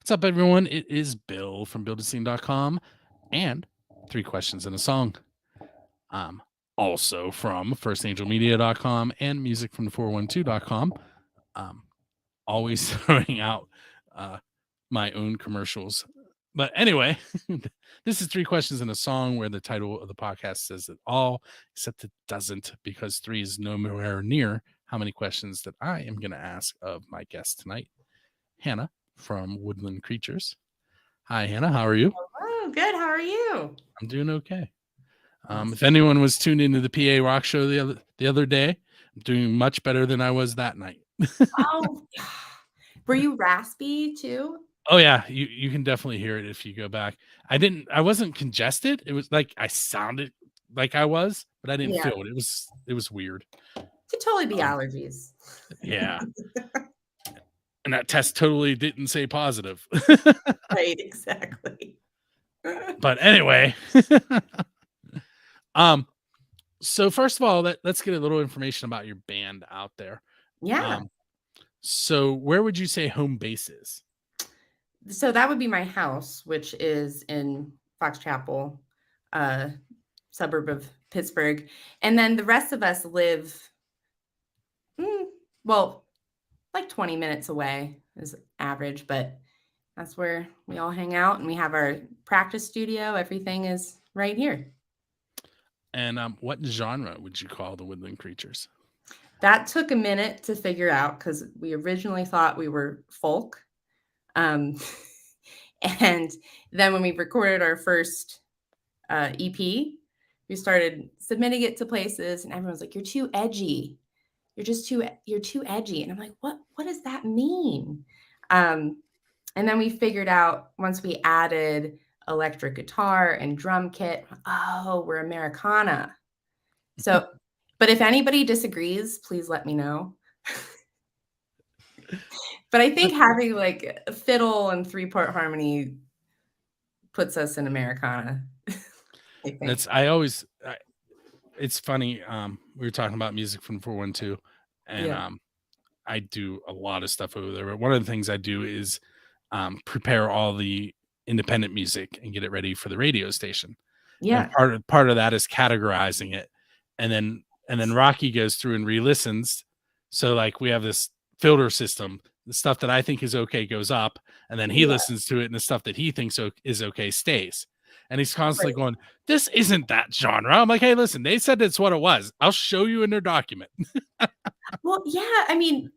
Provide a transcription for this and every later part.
What's up, everyone? It is Bill from buildascene.com and 3 questions and a song. Also from firstangelmedia.com and music from the 412.com. Always throwing out my own commercials. But anyway, this is 3 questions and a song where the title of the podcast says it all, except it doesn't, because 3 is nowhere near how many questions that I am going to ask of my guest tonight, Hannah from Woodland Creatures. Hi, Hannah. How are you? Oh, good. How are you? I'm doing okay. Awesome. If anyone was tuned into the PA Rock show the other day, I'm doing much better than I was that night. Oh, were you raspy too? Oh yeah, you can definitely hear it if you go back. I wasn't congested. It was like I sounded like I was, but I didn't feel it. It was weird. Could totally be allergies. Yeah. And that test totally didn't say positive. Right, exactly. But anyway, so first of all, let's get a little information about your band out there. Yeah. So where would you say home base is? So that would be my house, which is in Fox Chapel, suburb of Pittsburgh. And then the rest of us live, like 20 minutes away is average, but that's where we all hang out, and we have our practice studio. Everything is right here. And what genre would you call the Woodland Creatures? That took a minute to figure out because we originally thought we were folk. And then when we recorded our first EP, we started submitting it to places, and everyone's like, "You're too edgy. You're too edgy." And I'm like, what does that mean? And then we figured out once we added electric guitar and drum kit, oh, we're Americana. So, but if anybody disagrees, please let me know. But I think having like a fiddle and 3-part harmony puts us in Americana. It's funny. We were talking about music from 412, and I do a lot of stuff over there. But one of the things I do is prepare all the independent music and get it ready for the radio station. Yeah. And part of that is categorizing it, and then Rocky goes through and re-listens. So like we have this filter system. The stuff that I think is okay goes up, and then he listens to it, and the stuff that he thinks is okay stays. And he's constantly going, "This isn't that genre." I'm like, "Hey, listen, they said it's what it was. I'll show you in their document." Well, yeah, I mean,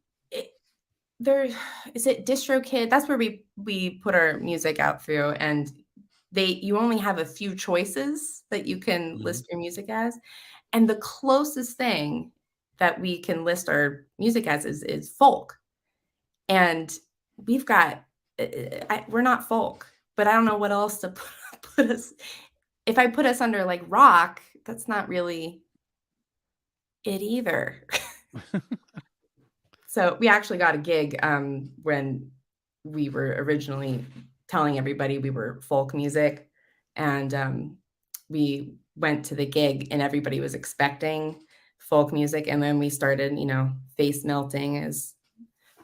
there is it DistroKid. That's where we put our music out through, and you only have a few choices that you can list your music as, and the closest thing that we can list our music as is folk, and we've got we're not folk, but I don't know what else to put us. If I put us under like rock, that's not really it either. So we actually got a gig when we were originally telling everybody we were folk music, and we went to the gig and everybody was expecting folk music, and then we started, face melting, as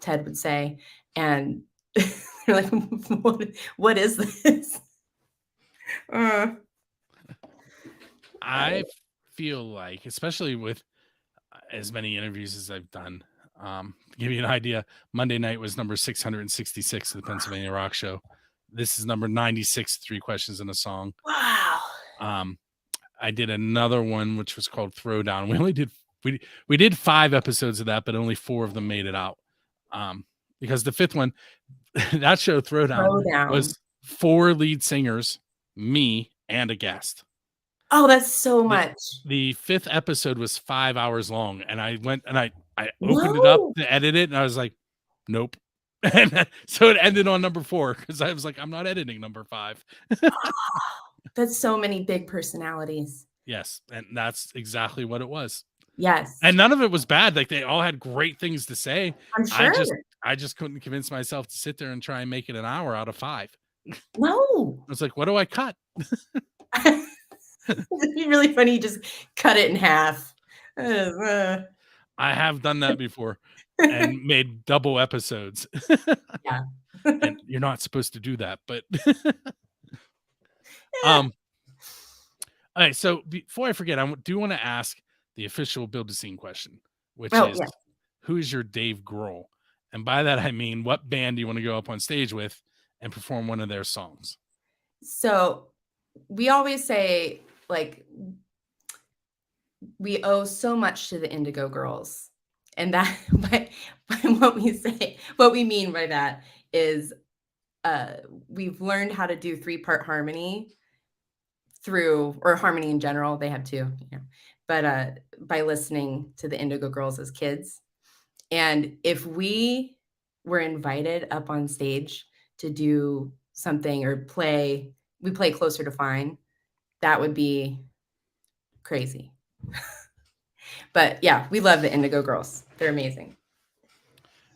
Ted would say, and they're like, what is this? I feel like, especially with as many interviews as I've done, to give you an idea, Monday night was number 666 of the Pennsylvania Rock Show. This is number 96, 3 questions and a song. Wow. I did another one which was called Throwdown. We did 5 episodes of that, but only 4 of them made it out. Because the 5th one, that show Throwdown was 4 lead singers, me, and a guest. Oh, that's so much. The 5th episode was 5 hours long, and I went and I opened it up to edit it, and I was like, nope. And so it ended on number 4 because I was like, I'm not editing number 5. That's so many big personalities. Yes, and that's exactly what it was. Yes. And none of it was bad. Like they all had great things to say. I'm sure. I just couldn't convince myself to sit there and try and make it an hour out of 5. No. I was like, what do I cut? It'd be really funny. You just cut it in half. I have done that before and made double episodes. Yeah. and you're not supposed to do that, but all right, so before I forget, I do want to ask the official Build a Scene question, which Oh, is, yeah. who is your Dave Grohl? And by that, I mean, what band do you want to go up on stage with and perform one of their songs? So we always say, like, we owe so much to the Indigo Girls. And that, by what we mean by that is we've learned how to do 3-part harmony or harmony in general. They have 2, but by listening to the Indigo Girls as kids. And if we were invited up on stage to do something or we play Closer to Fine, that would be crazy. But yeah, we love the Indigo Girls. They're amazing.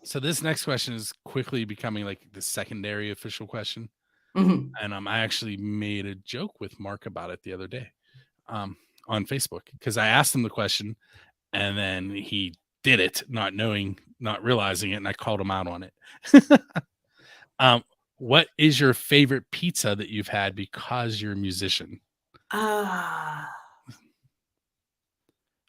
So this next question is quickly becoming like the secondary official question. Mhm. And I actually made a joke with Mark about it the other day on Facebook, because I asked him the question and then he did it, not realizing it, and I called him out on it. What is your favorite pizza that you've had because you're a musician? Ah.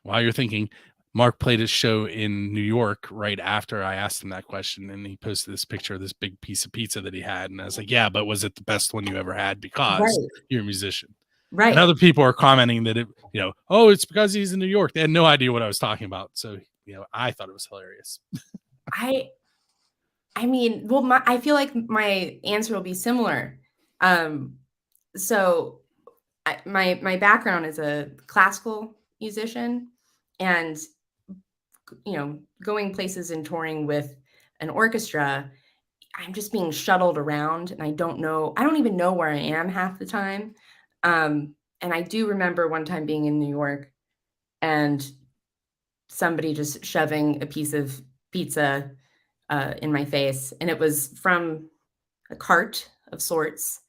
While you're thinking, Mark played his show in New York right after I asked him that question, and he posted this picture of this big piece of pizza that he had, and I was like, yeah, but was it the best one you ever had because Right. you're a musician? And Right. other people are commenting that oh, it's because he's in New York. They had no idea what I was talking about. So, I thought it was hilarious. I mean, well, I feel like my answer will be similar. So my background is a classical musician, and going places and touring with an orchestra, I'm just being shuttled around, and I don't even know where I am half the time. And I do remember one time being in New York and somebody just shoving a piece of pizza in my face, and it was from a cart of sorts,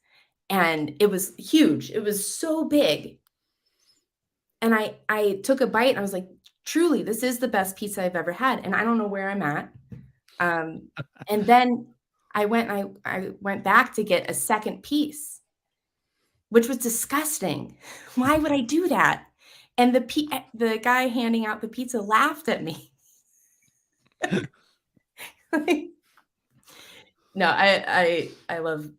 and it was huge. It was so big, and I took a bite, and I was like, "Truly, this is the best pizza I've ever had," and I don't know where I'm at. And then I went back to get a second piece, which was disgusting. Why would I do that? And the guy handing out the pizza laughed at me. No, I love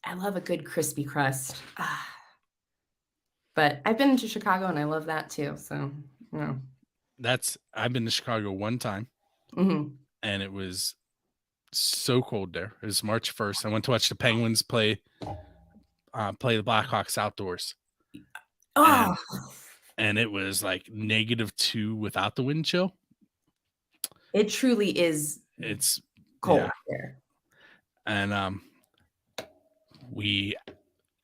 a good crispy crust. But I've been to Chicago and I love that too. So, I've been to Chicago one time, mhm. and it was so cold there. It was March 1st. I went to watch the Penguins play the Blackhawks outdoors. Oh, And it was like -2 without the wind chill. it truly is It's cold yeah. there. And we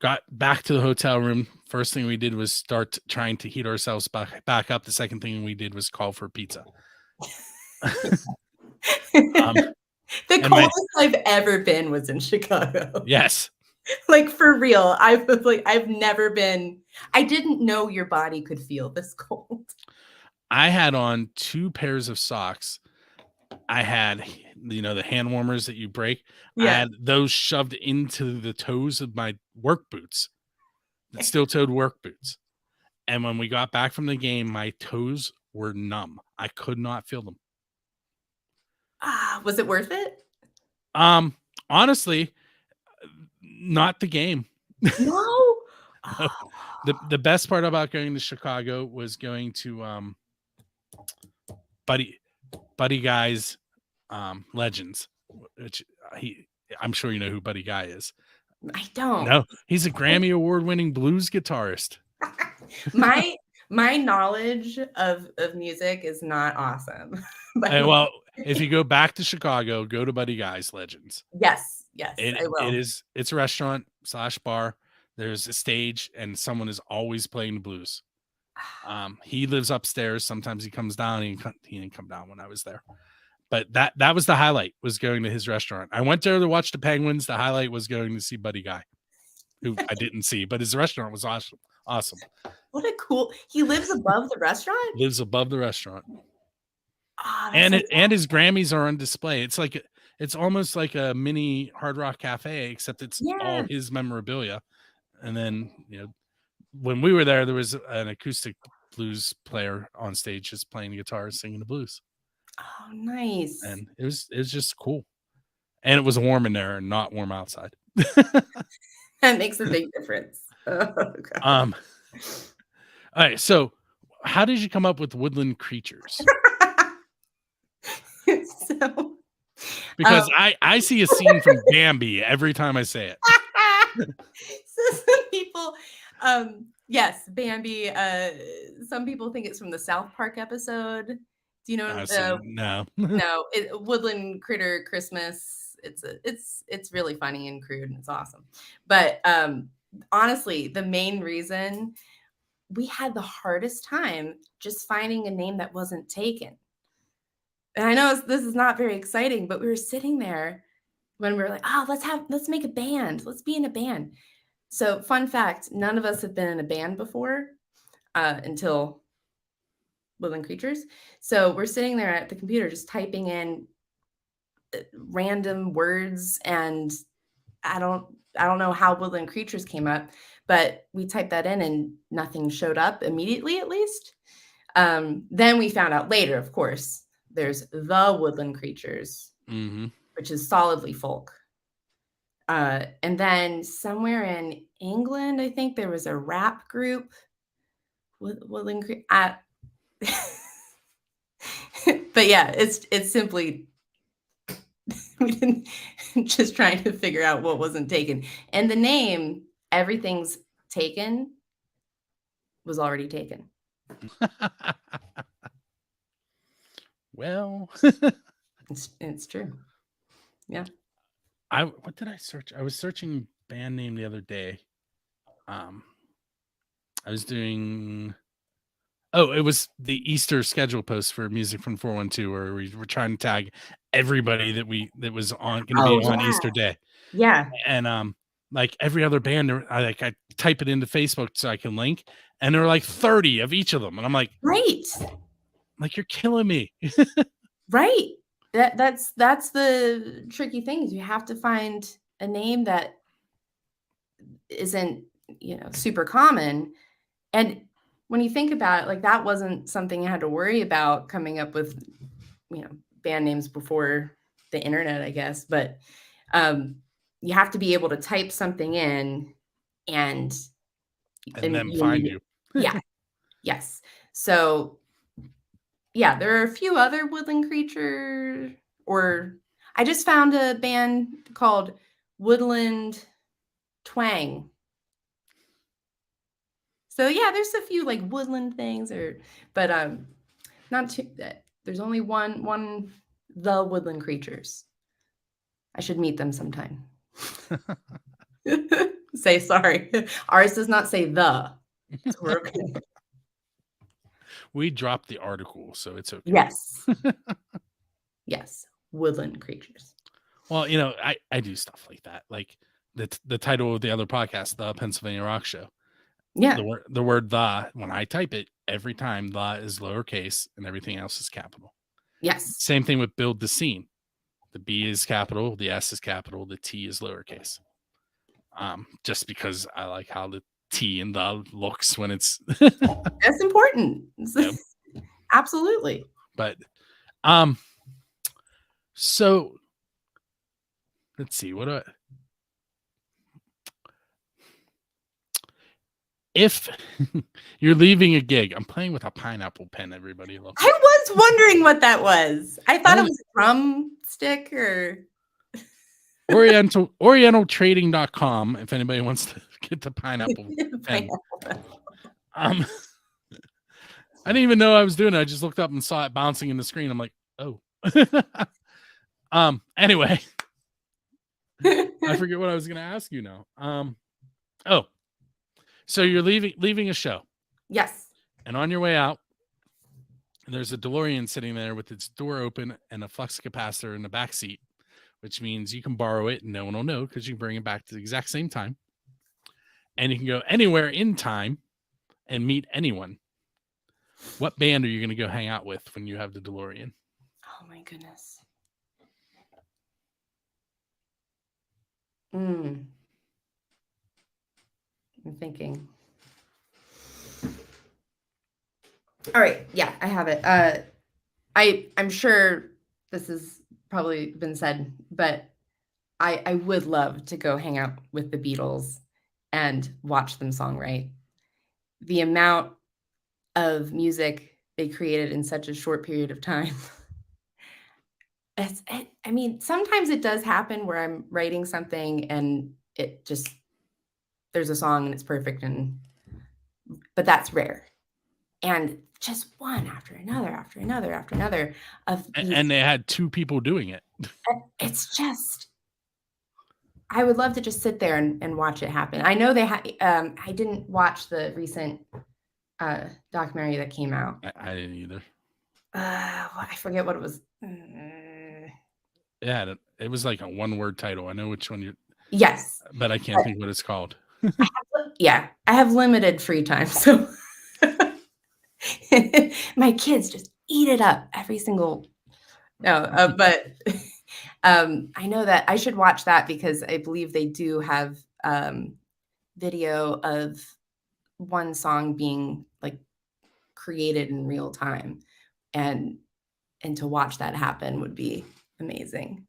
got back to the hotel room. First thing we did was start trying to heat ourselves back up. The second thing we did was call for pizza. The coldest I've ever been was in Chicago. Yes. Like, for real. I didn't know your body could feel this cold. I had on 2 pairs of socks. I had, the hand warmers that you break. I Yeah. had those shoved into the toes of my work boots, the steel-toed work boots. And when we got back from the game, my toes were numb. I could not feel them. Was it worth it? Honestly, not the game. No? No. The best part about going to Chicago was going to Buddy Guy's Legends, which I'm sure you know who Buddy Guy is. I don't. No, he's a Grammy award-winning blues guitarist. My knowledge of music is not awesome. Well, if you go back to Chicago, go to Buddy Guy's Legends. Yes, I will. It's a restaurant / bar. There's a stage and someone is always playing the blues. He lives upstairs. Sometimes he comes down. He didn't come down when I was there. But that was the highlight, was going to his restaurant. I went there to watch the Penguins. The highlight was going to see Buddy Guy, who I didn't see, but his restaurant was awesome. What a cool, he lives above the restaurant? Lives above the restaurant. Oh, And his Grammys are on display. It's like It's almost like a mini Hard Rock Cafe, except it's all Yeah. his memorabilia. And then, when we were there was an acoustic blues player on stage just playing the guitar, singing the blues. Oh, nice. And it was just cool. And it was warm in there and not warm outside. That makes a big difference. Oh, God. All right, so how did you come up with Woodland Creatures? So, Because I see a scene from Bambi every time I say it. so some people, yes, Bambi. Some people think it's from the South Park episode. Do you know? No. No, Woodland Critter Christmas. It's really funny and crude and it's awesome. But honestly, the main reason we had the hardest time just finding a name that wasn't taken. And I know this is not very exciting, but we were sitting there when we were like, oh, let's make a band. Let's be in a band. So, fun fact, none of us have been in a band before until Woodland Creatures. So we're sitting there at the computer just typing in random words, and I don't know how Woodland Creatures came up, but we typed that in and nothing showed up immediately, at least. Then we found out later, of course, there's the Woodland Creatures, which is solidly folk. And then somewhere in England, I think there was a rap group, Woodland Creatures. But yeah, it's simply we didn't just trying to figure out what wasn't taken. And the name, everything's taken, was already taken. Well, it's true. Yeah. What did I search? I was searching band name the other day. I was doing it was the Easter schedule post for Music from 412, where we were trying to tag everybody that was on going to be on Easter Day. Yeah. And like every other band, I type it into Facebook so I can link, and there are like 30 of each of them, and I'm like, right, like you're killing me. Right. That's the tricky thing, is you have to find a name that isn't, super common. And when you think about it, like, that wasn't something you had to worry about coming up with, band names before the internet, I guess. But you have to be able to type something in and then find you. Yeah. Yes. So yeah, there are a few other Woodland Creatures, or I just found a band called Woodland Twang. So yeah, there's a few like woodland things, but not too. There's only one the Woodland Creatures. I should meet them sometime. Say sorry. Ours does not say the. So we're okay. We dropped the article, so it's okay. Yes. Yes. Woodland Creatures. Well, I do stuff like that. Like the title of the other podcast, The Pennsylvania Rock Show. Yeah. The word "the," when I type it, every time "the" is lowercase and everything else is capital. Yes. Same thing with Build the Scene. The B is capital, the S is capital, the T is lowercase. Just because I like how the T and the looks when it's that's important. Yep. Absolutely. But so let's see, if you're leaving a gig, I'm playing with a pineapple pen, everybody. Look. I was wondering what that was. I thought it was a drumstick or orientaltrading.com if anybody wants to get the pineapple pen. I didn't even know I was doing it. I just looked up and saw it bouncing in the screen. I'm like, oh. Anyway. I forget what I was going to ask you now. So you're leaving a show. Yes. And on your way out, there's a DeLorean sitting there with its door open and a flux capacitor in the back seat, which means you can borrow it and no one will know because you can bring it back to the exact same time. And you can go anywhere in time and meet anyone. What band are you going to go hang out with when you have the DeLorean? Oh my goodness. Mm, I'm thinking. All right, yeah, I have it. I'm sure this has probably been said, but I would love to go hang out with the Beatles and watch them songwrite. The amount of music they created in such a short period of time. I mean, sometimes it does happen where I'm writing something and it just there's a song and it's perfect but that's rare. And just one after another, after another, after another of these And they had 2 people doing it. it's just I would love to just sit there and watch it happen. I know they had I didn't watch the recent documentary that came out. I didn't either. I forget what it was. Yeah, it was like a one-word title. I know which one you Yes. but I can't think what it's called. Yeah, I have limited free time, so my kids just eat it up every single no, but I know that I should watch that because I believe they do have video of one song being like created in real time, and to watch that happen would be amazing.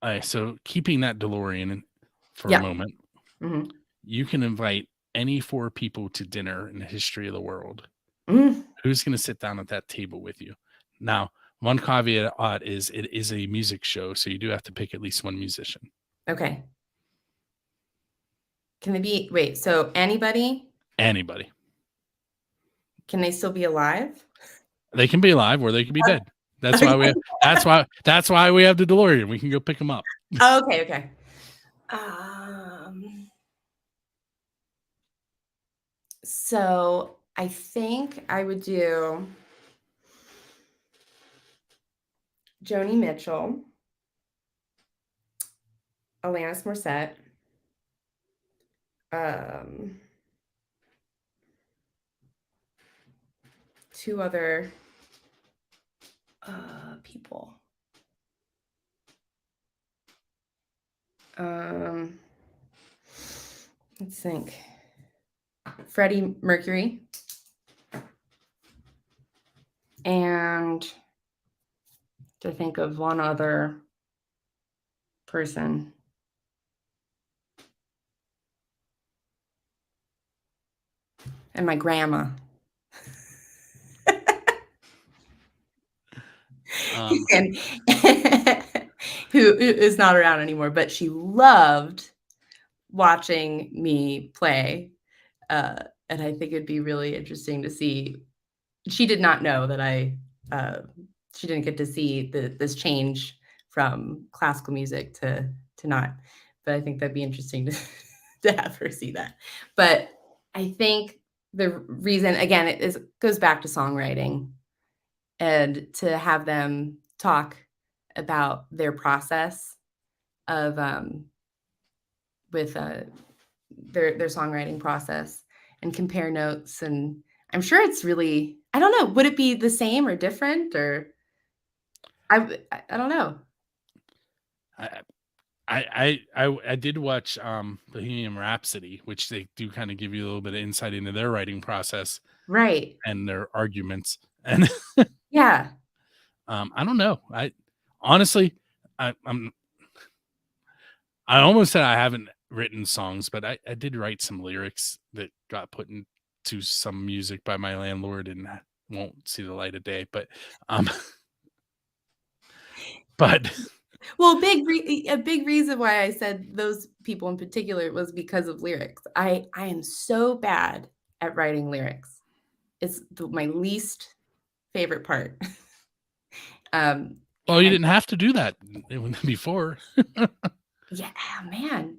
Alright, so keeping that DeLorean for a Yeah. moment, Mhm. you can invite any 4 people to dinner in the history of the world. Mm, Who's gonna sit down at that table with you? Now, one caveat is it is a music show, so you do have to pick at least 1 musician. okay. Can they be wait, so anybody? Anybody. Can they still be alive? They can be alive or they can be dead. That's Okay. why we that's why we have the DeLorean. We can go pick them up. Okay, okay. Um, so I think I would do Joni Mitchell, Alanis Morissette, um, 2 other, people. Um, let's think. Freddie Mercury and to think of one other person. And my grandma. Um, And who is not around anymore, but she loved watching me play, and I think it'd be really interesting to see she did not know that uh, she didn't get to see this change from classical music to not, but I think that'd be interesting to to have her see that. But I think the reason again, it is goes back to songwriting and to have them talk about their process of, with, their songwriting process and compare notes, and I'm sure it's really I don't know, would it be the same or different or I don't know. I I did watch Bohemian Rhapsody, which they do kind of give you a little bit of insight into their writing process Right. and their arguments. And Yeah. I don't know. I honestly I'm I almost said I haven't written songs, but I did write some lyrics that got put into some music by my landlord and won't see the light of day. Um but Well, a big reason why I said those people in particular was because of lyrics. I am so bad at writing lyrics. It's my least favorite part. well, you And didn't have to do that before. yeah, oh, man.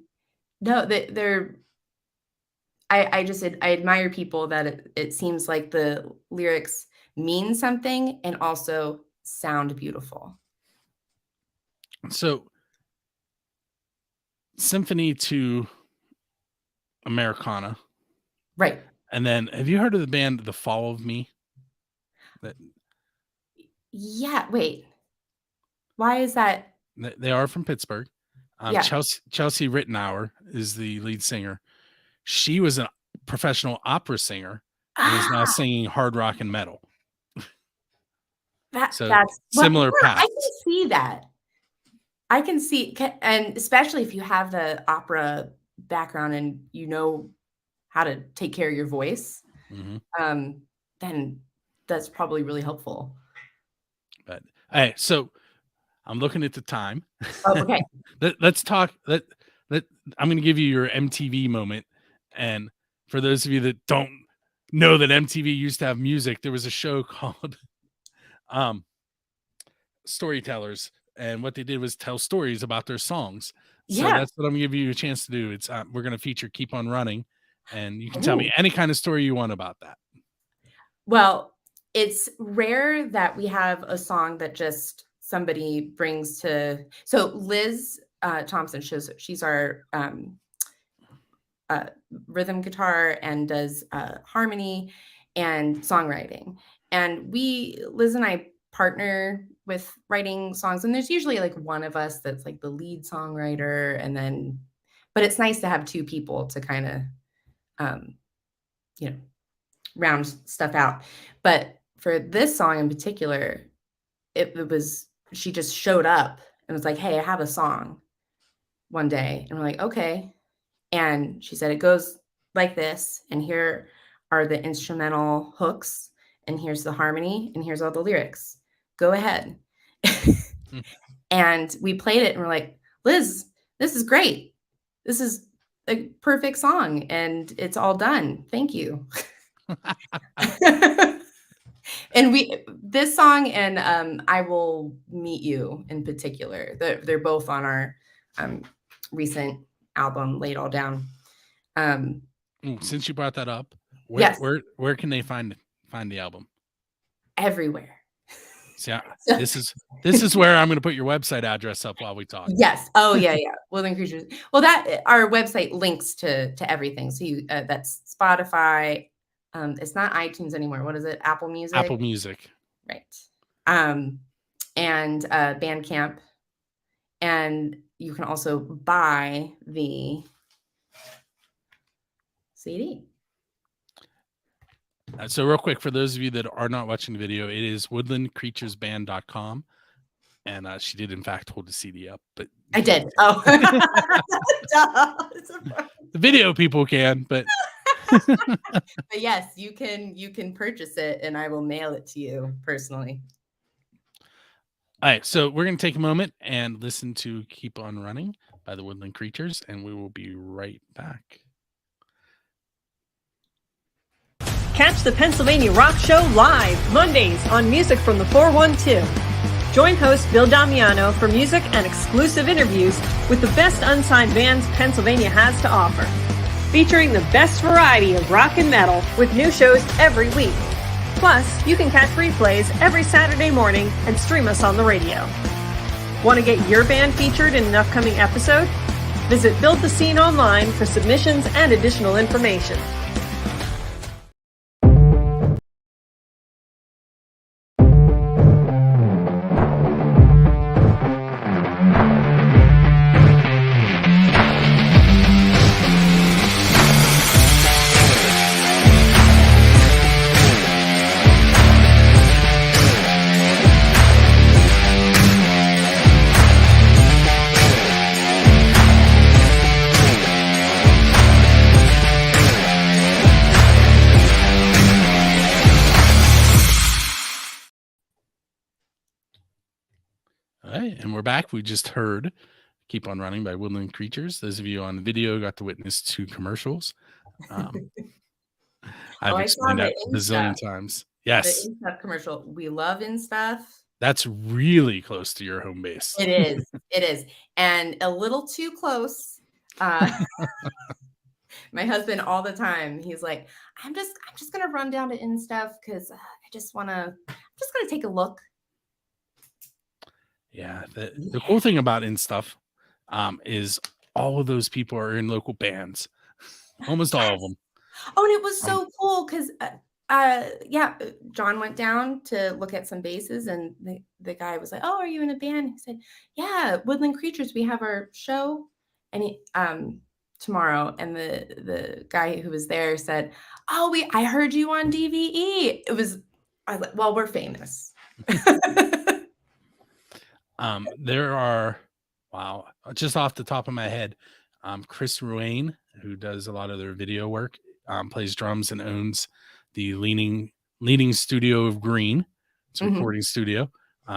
No, they're I just I admire people that it seems like the lyrics mean something and also sound beautiful. So, Symphony to Americana. Right. And then have you heard of the band The Fall of Me? That Yeah, wait. Why is that? they are from Pittsburgh. Yeah. Chelsea Rittenauer is the lead singer. She was a professional opera singer and is now Ah, singing hard rock and metal. So that's well, similar yeah, I can paths. see that. I can see and especially if you have the opera background and you know how to take care of your voice, Mhm. then that's probably really helpful. But hey, so I'm looking at the time. Oh, okay. Let's talk. Let I'm going to give you your MTV moment. And for those of you that don't know that MTV used to have music, there was a show called um, Storytellers, and what they did was tell stories about their songs. So Yeah. that's what I'm going to give you a chance to do. It's we're going to feature "Keep on Running," and you can tell me Ooh. any kind of story you want about that. Well, it's rare that we have a song that just somebody brings to so Liz, Thompson, she's our, uh, rhythm guitar and does harmony and songwriting. And Liz and I partner with writing songs. And there's usually like one of us that's like the lead songwriter. And then, but it's nice to have two people to kind of, um, you know, round stuff out. But for this song in particular, it was, she just showed up and was like, hey, I have a song one day. And we're like, okay. And she said, it goes like this. And here are the instrumental hooks. And here's the harmony. And here's all the lyrics. Go ahead. Hmm. And we played it and we're like, Liz, this is great. This is a perfect song. And it's all done. Thank you. And this song and I Will Meet You in particular, they're both on our recent album, Lay It All Down. Since you brought that up, Yes, where can they find the album? everywhere. See, So, this is where I'm going to put your website address up while we talk. yes. Oh, yeah, yeah. Woodland Creatures. Well, that our website links to everything. So that's Spotify. It's not iTunes anymore. What is it? Apple Music. Apple Music. Right. And Bandcamp. And you can also buy the CD. So real quick, for those of you that are not watching the video, it is woodlandcreaturesband.com. And she did, in fact, hold the CD up. But I did. Oh. the video people can, but But yes, you can purchase it and I will mail it to you personally. All right, so we're going to take a moment and listen to Keep on Running by the Woodland Creatures, and we will be right back. Catch the Pennsylvania Rock Show live Mondays on Music from the 412. Join host Bill Damiano for music and exclusive interviews with the best unsigned bands Pennsylvania has to offer. Featuring the best variety of rock and metal with new shows every week. Plus, you can catch replays every Saturday morning and stream us on the radio. Want to get your band featured in an upcoming episode? Visit Build the Scene online for submissions and additional information. All right, and we're back. We just heard Keep on Running by Woodland Creatures. Those of you on video got to witness 2 commercials. I've explained that a bazillion times. Yes. The InStuff commercial. We love InStuff. That's really close to your home base. It is. It is. And a little too close. My husband all the time, he's like, I'm just gonna run down to InStuff because I'm just gonna take a look. Yeah. The cool thing about InStuff is all of those people are in local bands. Almost all of them. Oh, and it was so cool because Yeah, John went down to look at some basses, and the guy was like, "Oh, are you in a band?" He said, "Yeah, Woodland Creatures. We have our show, and tomorrow." And the guy who was there said, "Oh, I heard you on DVE." I was like, "Well, we're famous." There are, wow, just off the top of my head, Chris Ruane, who does a lot of their video work, plays drums and owns the leading studio of Green. It's a Mhm. recording studio.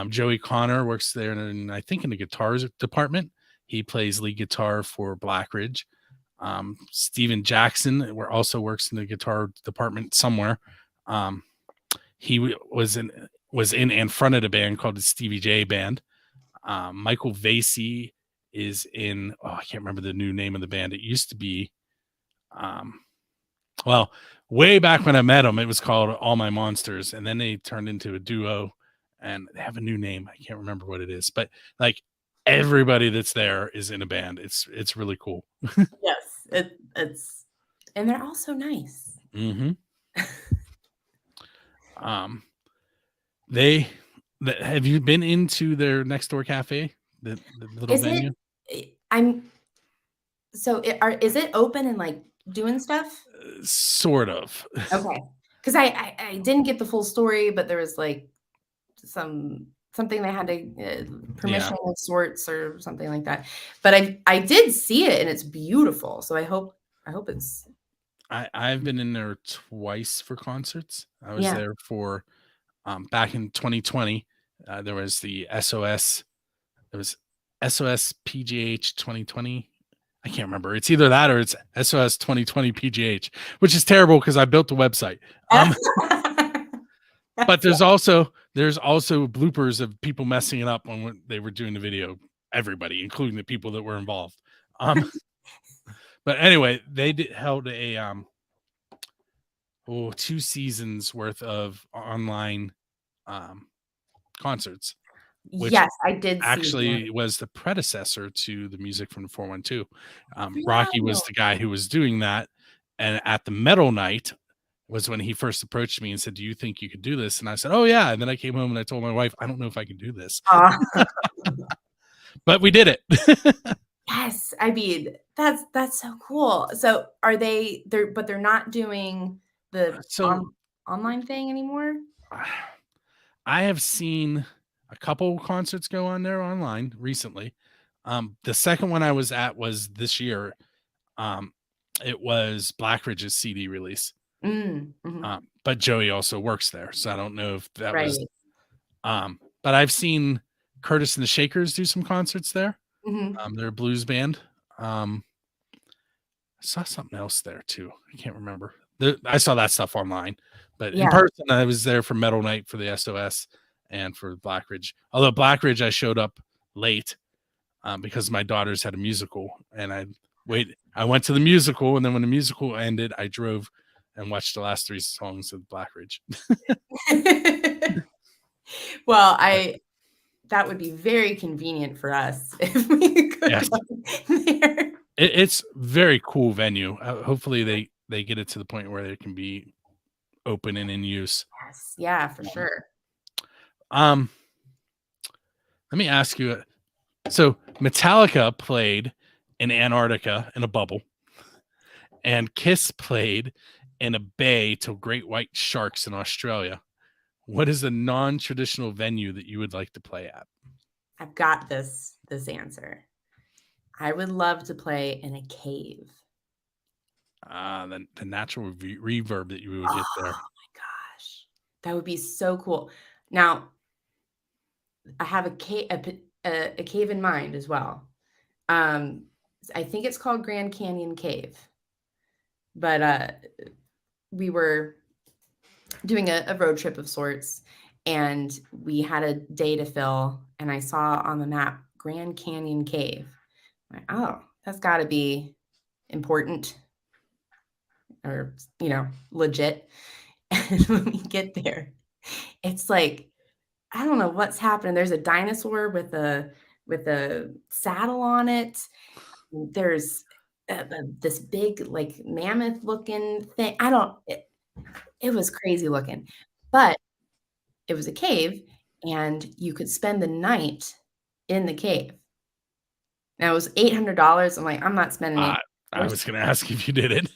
Joey Connor works there, I think in the guitars department. He plays lead guitar for Blackridge. Steven Jackson also works in the guitar department somewhere. He was in and fronted a band called the Stevie J Band. Michael Vasey is in, I can't remember the new name of the band. It used to be, well, way back when I met him, it was called All My Monsters, and then they turned into a duo, and they have a new name. I can't remember what it is, but like everybody that's there is in a band. It's really cool. Yes, it's and they're also nice. Mm-hmm. Have you been into their next door cafe, the little Is venue? is it open and like doing stuff? Sort of. Okay, because I didn't get the full story, but there was like something they had to permission of sorts or something like that. But I did see it, and it's beautiful. So I hope it's I've been in there twice for concerts. I was yeah. there for back in 2020. There was the SOS. There was SOS PGH 2020. I can't remember. It's either that or it's SOS 2020 PGH, which is terrible because I built the website. But there's also bloopers of people messing it up when they were doing the video. Everybody, including the people that were involved. But anyway, they held a 2 seasons worth of online concerts. Which yes, I did. Actually, was the predecessor to the Music from the 412. Really? Rocky was the guy who was doing that, and at the metal night was when he first approached me and said, "Do you think you could do this?" And I said, "Oh yeah." And then I came home and I told my wife, "I don't know if I can do this," but we did it. Yes, I mean that's so cool. So are they're not doing the online thing anymore? I have seen a couple concerts go on there online recently. The second one I was at was this year. It was Blackridge's CD release. Mm-hmm. But Joey also works there, so I don't know if that Right. was. But I've seen Curtis and the Shakers do some concerts there. Mm-hmm. They're a blues band. I saw something else there too. I can't remember. I saw that stuff online, but in person, I was there for Metal Night for the SOS and for Blackridge. Although Blackridge, I showed up late because my daughters had a musical, and I went to the musical, and then when the musical ended, I drove and watched the last 3 songs of Blackridge. Well, that would be very convenient for us if we could go there. It's very cool venue. Hopefully they get it to the point where it can be open and in use. Yes, yeah, for sure. Let me ask you. So Metallica played in Antarctica in a bubble, and Kiss played in a bay to great white sharks in Australia. What is a non-traditional venue that you would like to play at? I've got this answer. I would love to play in a cave. The natural reverb that you would get there. Oh my gosh, that would be so cool. Now, I have a cave in mind as well. I think it's called Grand Canyon Cave, but we were doing a road trip of sorts, and we had a day to fill, and I saw on the map Grand Canyon Cave. I'm like, oh, that's got to be important or legit. And when we get there, it's like, I don't know what's happening. There's a dinosaur with a saddle on it. There's this big like mammoth looking thing. It was crazy looking, but it was a cave, and you could spend the night in the cave. Now it was $800. I'm like, I'm not spending I $800. was going to ask if you did it.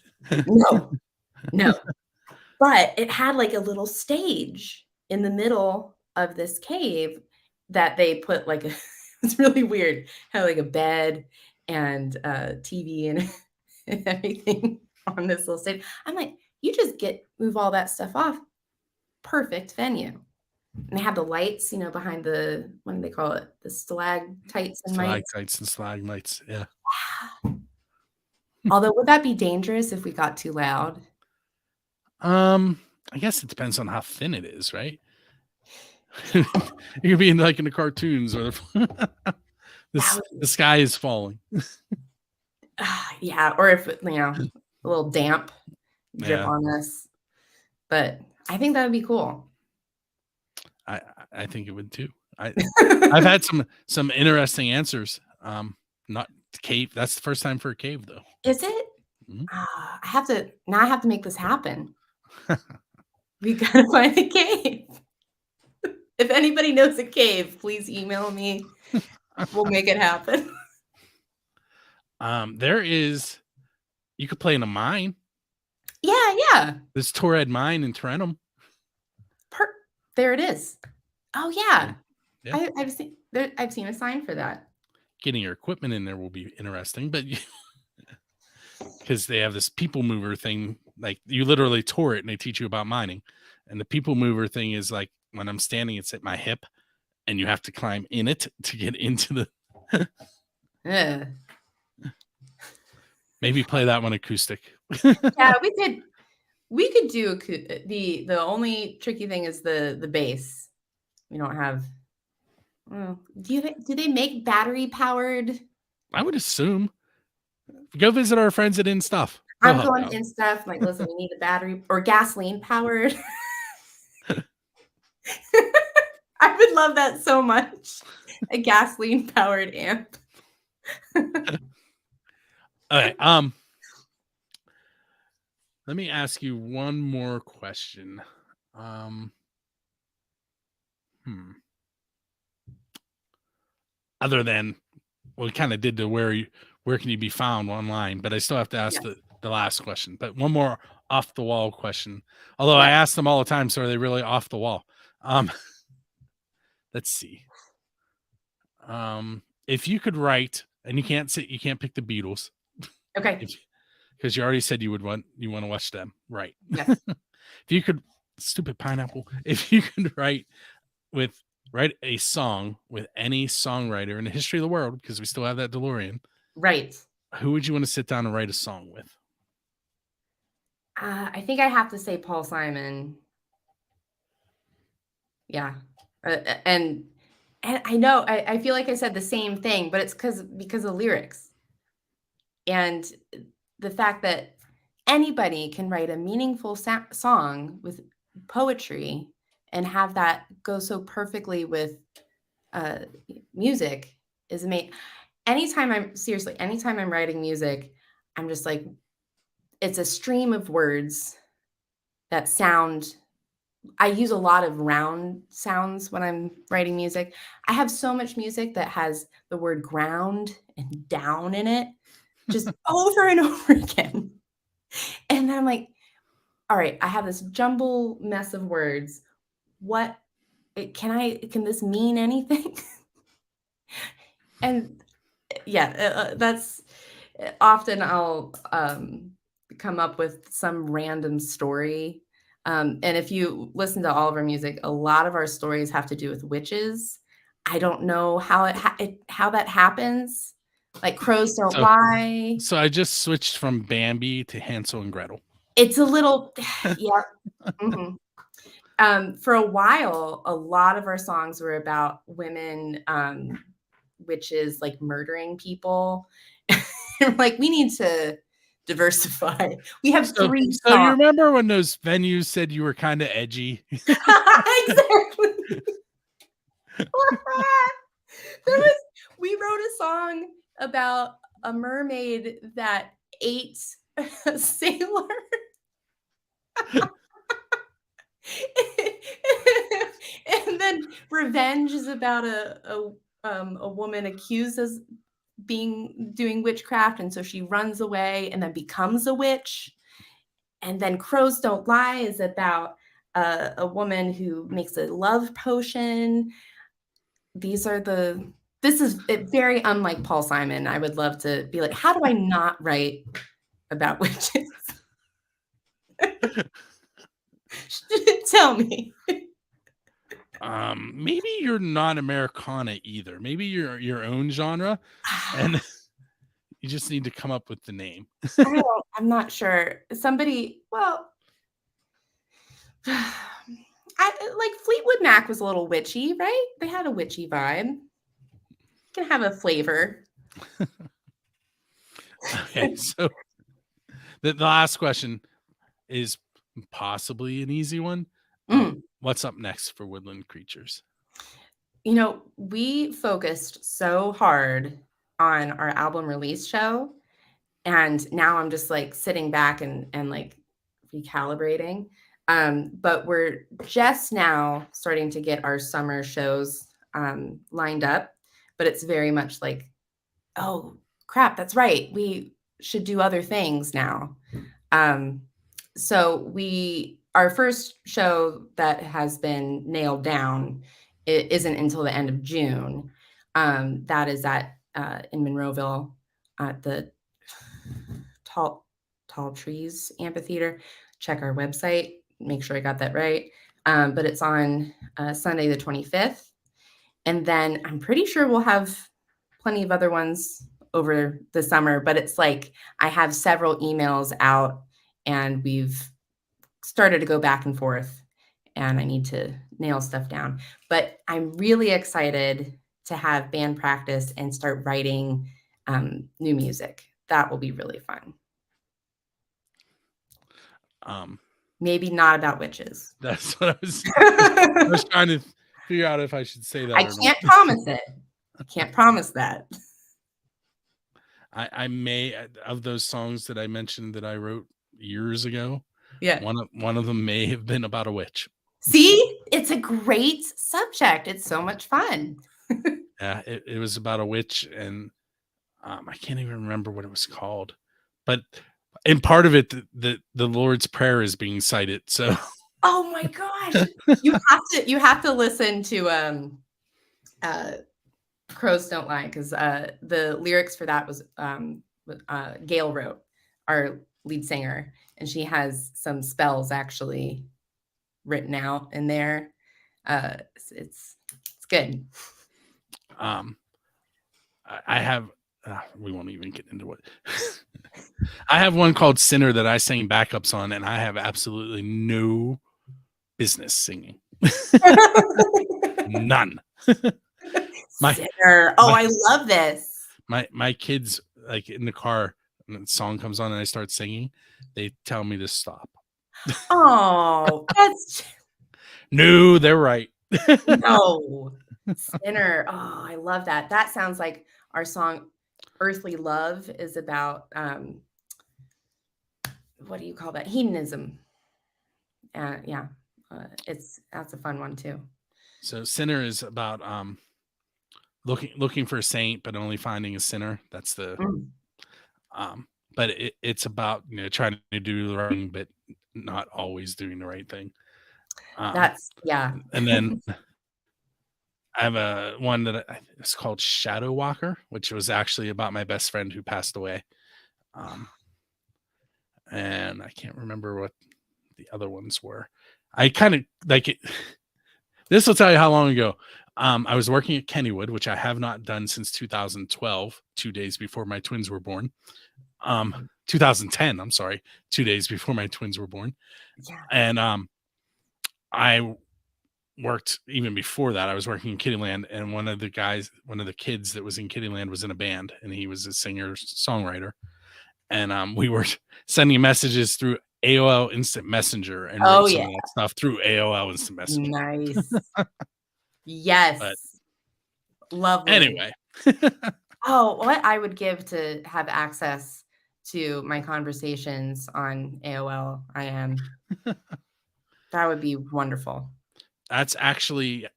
No, no. But it had like a little stage in the middle of this cave that they put like a it's really weird. Had like a bed and TV and, and everything on this little stage. I'm like, you just move all that stuff off. Perfect venue. And they have the lights, behind what do they call it? The stalactites and mites. Stalactites and stalagmites. Yeah. Although, would that be dangerous if we got too loud? I guess it depends on how thin it is, right? You could be in the cartoons where the sky is falling. Yeah, or if a little damp drip Yeah. on us. But I think that would be cool. I think it would too. I've had some interesting answers. Not cave. That's the first time for a cave, though. Is it? Mhm. I have to make this happen. We gotta find a cave. If anybody knows a cave, please email me. We'll make it happen. You could play in a mine. Yeah. There's Torred Mine in Trenum. There it is. Oh yeah. Yeah. I've seen a sign for that. Getting your equipment in there will be interesting, but because they have this people mover thing, like you literally tour it and they teach you about mining. And the people mover thing is like when I'm standing, it's at my hip and you have to climb in it to get into the. Maybe play that one acoustic. Yeah, we could do the only tricky thing is the bass. We don't have. Do they make battery powered? I would assume. Go visit our friends at In Stuff. I'm going In Stuff. Like, listen, we need a battery or gasoline powered. I would love that so much. A gasoline powered amp. Okay. Let me ask you one more question. Other than we kind of did the where can you be found online, but I still have to ask the last question. But one more off the wall question. Although I ask them all the time, so are they really off the wall? Let's see. If you could write, and you can't pick the Beatles. Okay. Because you already said you want to watch them, right? Yes. If you could, stupid pineapple. If you could write a song with any songwriter in the history of the world, because we still have that DeLorean, right? Who would you want to sit down and write a song with? I think I have to say Paul Simon. Yeah, and I know I feel like I said the same thing, but it's because of lyrics and the fact that anybody can write a meaningful song with poetry and have that go so perfectly with music is amazing. Anytime I'm writing music, I'm just like, it's a stream of words that sound. I use a lot of round sounds when I'm writing music. I have so much music that has the word ground and down in it, just over and over again. And then I'm like, all right, I have this jumble mess of words. What can this mean anything? And that's often I'll come up with some random story. And if you listen to all of our music, a lot of our stories have to do with witches. I don't know how that happens. Like crows don't lie. So I just switched from Bambi to Hansel and Gretel. It's a little, yeah. Mm-hmm. For a while, a lot of our songs were about women, witches, like murdering people. Like, we need to diversify. We have three songs. So you remember when those venues said you were kind of edgy? Exactly. We wrote a song about a mermaid that ate a sailor. then Revenge is about a woman accused as doing witchcraft, and so she runs away and then becomes a witch. And then Crows Don't Lie is about a woman who makes a love potion. This is very unlike Paul Simon. I would love to be like, how do I not write about witches? Tell me. Maybe you're not Americana either. Maybe you're your own genre, and you just need to come up with the name. I'm not sure. Well, like Fleetwood Mac was a little witchy, right? They had a witchy vibe. You can have a flavor. Okay, so the last question is possibly an easy one. What's up next for Woodland Creatures? We focused so hard on our album release show, and now I'm just like sitting back and like recalibrating. But we're just now starting to get our summer shows lined up, but it's very much like, oh crap, that's right, we should do other things now. So our first show that has been nailed down, it isn't until the end of June. That is in Monroeville at the Tall Trees Amphitheater. Check our website, make sure I got that right. But it's on Sunday the 25th. And then I'm pretty sure we'll have plenty of other ones over the summer, but it's like I have several emails out and we've started to go back and forth, and I need to nail stuff down. But I'm really excited to have band practice and start writing new music. That will be really fun. Maybe not about witches. That's what I was trying to figure out if I should say that. I can't promise it. I can't promise that. I may, of those songs that I mentioned that I wrote years ago. Yeah. One of them may have been about a witch. See, it's a great subject. It's so much fun. Yeah, it was about a witch, and I can't even remember what it was called. But in part of it, the Lord's Prayer is being cited. So, oh my gosh, you have to listen to Crows Don't Lie, because the lyrics for that was Gail wrote, our lead singer, and she has some spells actually written out in there. It's good. I have we won't even get into it. I have one called Sinner that I sang backups on, and I have absolutely no business singing. None. Sinner. I love this. My kids, like in the car, and the song comes on and I start singing, they tell me to stop. Oh, that's no, they're right. No. Sinner. Oh, I love that. That sounds like our song Earthly Love is about what do you call that? Hedonism. Yeah. That's a fun one too. So Sinner is about looking for a saint but only finding a sinner. That's the but it's about trying to do the right thing but not always doing the right thing. That's yeah. And then I have a one that it's called Shadow Walker, which was actually about my best friend who passed away. And I can't remember what the other ones were. I kind of like it. This will tell you how long ago. I was working at Kennywood, which I have not done since 2012, 2 days before my twins were born. 2010, I'm sorry, 2 days before my twins were born. Yeah. And I worked even before that. I was working in Kittyland, and one of the kids that was in Kittyland was in a band, and he was a singer songwriter. And we were sending messages through AOL Instant Messenger and wrote some of that stuff through AOL Instant Messenger. Nice. Yes. But lovely. Anyway. What I would give to have access to my conversations on AOL IM. That would be wonderful. That's actually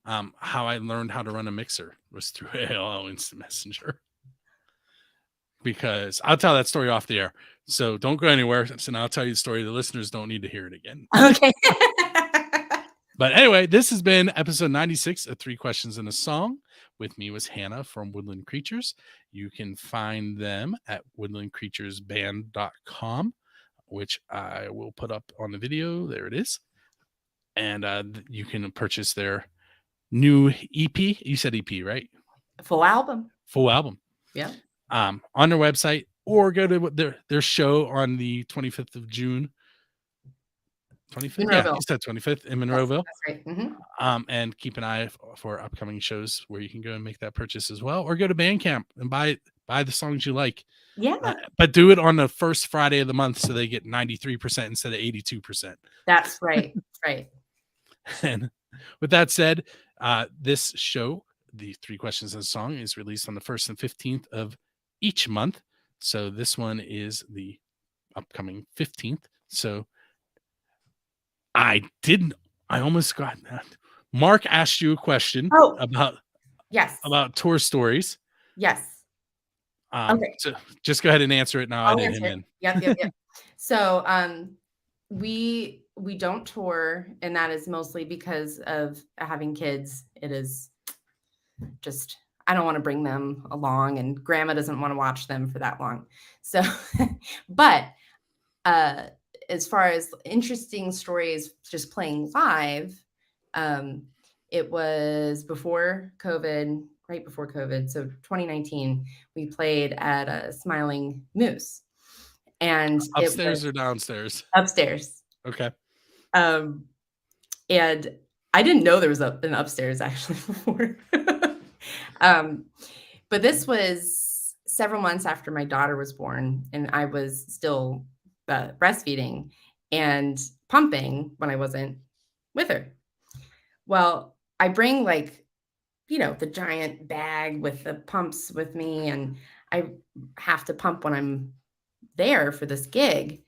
how I learned how to run a mixer was through AOL Instant Messenger. Because I'll tell that story off the air. So don't go anywhere. And I'll tell you the story. The listeners don't need to hear it again. Okay. But anyway, this has been episode 96 of 3 Questions and a Song. With me was Hannah from Woodland Creatures. You can find them at woodlandcreaturesband.com, which I will put up on the video. There it is. And you can purchase their new EP. You said EP, right? Full album. Full album. Yeah. On their website, or go to their show on the 25th of June. 25th? Yeah, you said 25th in Monroeville. That's right. Mm-hmm. And keep an eye for upcoming shows where you can go and make that purchase as well, or go to Bandcamp and buy the songs you like. Yeah. But do it on the first Friday of the month so they get 93% instead of 82%. That's right. Right. And with that said, this show, the 3 Questions and a Song, is released on the 1st and 15th of each month. So this one is the upcoming 15th. So I almost got that. Mark asked you a question about tour stories. Yes. Okay. So just go ahead and answer it now. I'll I did answer him it. Yep. So we don't tour, and that is mostly because of having kids. It is just, I don't want to bring them along, and grandma doesn't want to watch them for that long. So, but as far as interesting stories, just playing live, it was before COVID, right before COVID. So 2019, we played at a Smiling Moose. And upstairs or downstairs? Upstairs. Okay. And I didn't know there was an upstairs actually before. But this was several months after my daughter was born, and I was still breastfeeding and pumping when I wasn't with her. Well, I bring the giant bag with the pumps with me, and I have to pump when I'm there for this gig.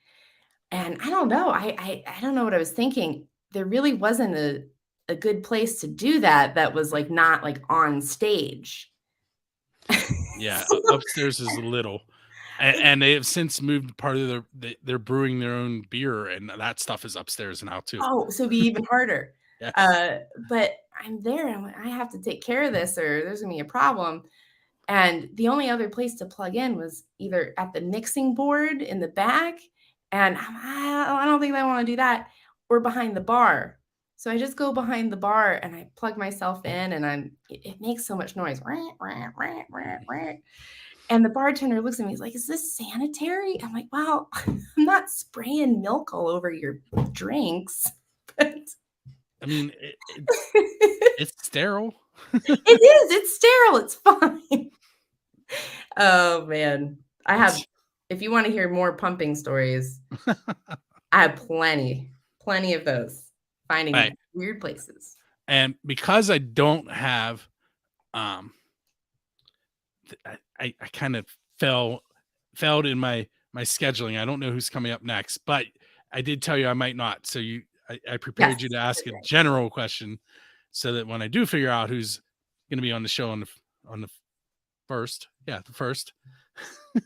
And I don't know. I don't know what I was thinking. There really wasn't a good place to do that. That was not on stage. Yeah. Upstairs is a little. And they have since moved part of they're brewing their own beer, and that stuff is upstairs now too. Oh, so it'd be even harder. Yes. But I'm there, and I have to take care of this, or there's gonna be a problem. And the only other place to plug in was either at the mixing board in the back, and I don't think I want to do that, or behind the bar. So I just go behind the bar and I plug myself in, and it makes so much noise. And the bartender looks at me, he's like, "Is this sanitary?" I'm like, "Well, I'm not spraying milk all over your drinks." But I mean, it's sterile. It is. It's sterile. It's fine. Oh, man. If you want to hear more pumping stories, I have plenty of those. Finding weird places. And because I don't have, I kind of failed in my scheduling. I don't know who's coming up next, but I did tell you I might not. So I prepared you to ask a general question, so that when I do figure out who's going to be on the show on the first, the first.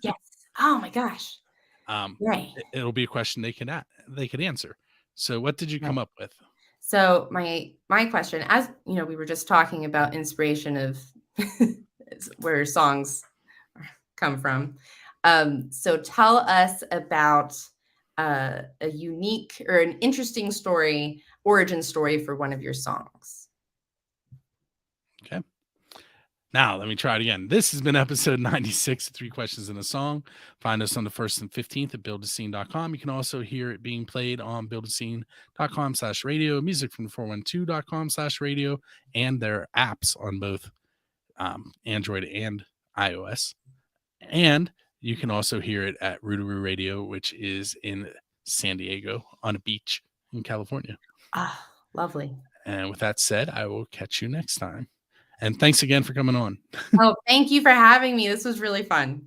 Yes. Oh my gosh. Right. It'll be a question they could answer. So what did you come up with? So my question, as you know, we were just talking about inspiration of where songs come from. So tell us about a unique or an interesting origin story for one of your songs. Okay. Now, let me try it again. This has been episode 96, 3 Questions and a Song. Find us on the 1st and 15th at buildaScene.com. You can also hear it being played on buildaScene.com/radio, music from the 412.com/radio, and their apps on both Android and iOS. And you can also hear it at Rootaroo Radio, which is in San Diego on a beach in California. Ah, lovely. And with that said, I will catch you next time. And thanks again for coming on. Oh, thank you for having me. This was really fun.